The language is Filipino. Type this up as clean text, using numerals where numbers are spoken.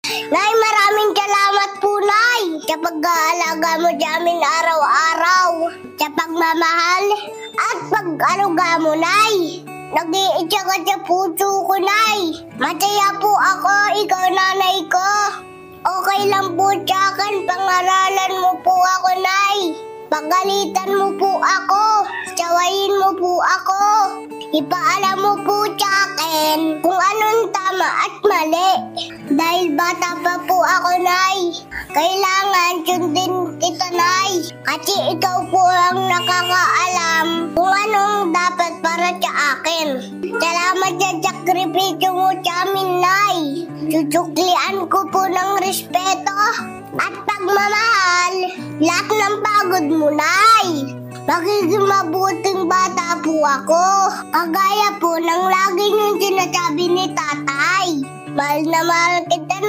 Nay, maraming salamat po, Nay, sa pag-aalaga mo sa amin araw-araw, sa pagmamahal at pag-aluga mo, Nay. Nag-iitsa ka sa puso ko, Nay. Masaya po ako, ikaw nanay ko. Okay lang po sa akin, pangaralan mo po ako, Nay. Pagalitan mo po ako, tsawayin mo po ako. Ipaalam mo po sa akin kung anong tama at mali. Dahil bata pa po ako, Nay. Kailangan sundin kita, Nay. Kasi ikaw po ang nakakaalam kung anong dapat para sa akin. Salamat sa sakripisyo mo sa amin, Nay. Susuklian ko po ng respeto at pagmamahal lahat ng pagod mo, Nay. Magiging mabuting bata po ako. Kagaya po ng lagi niyong sinasabi ni Tatay. Mahal na mahal kita, Nay.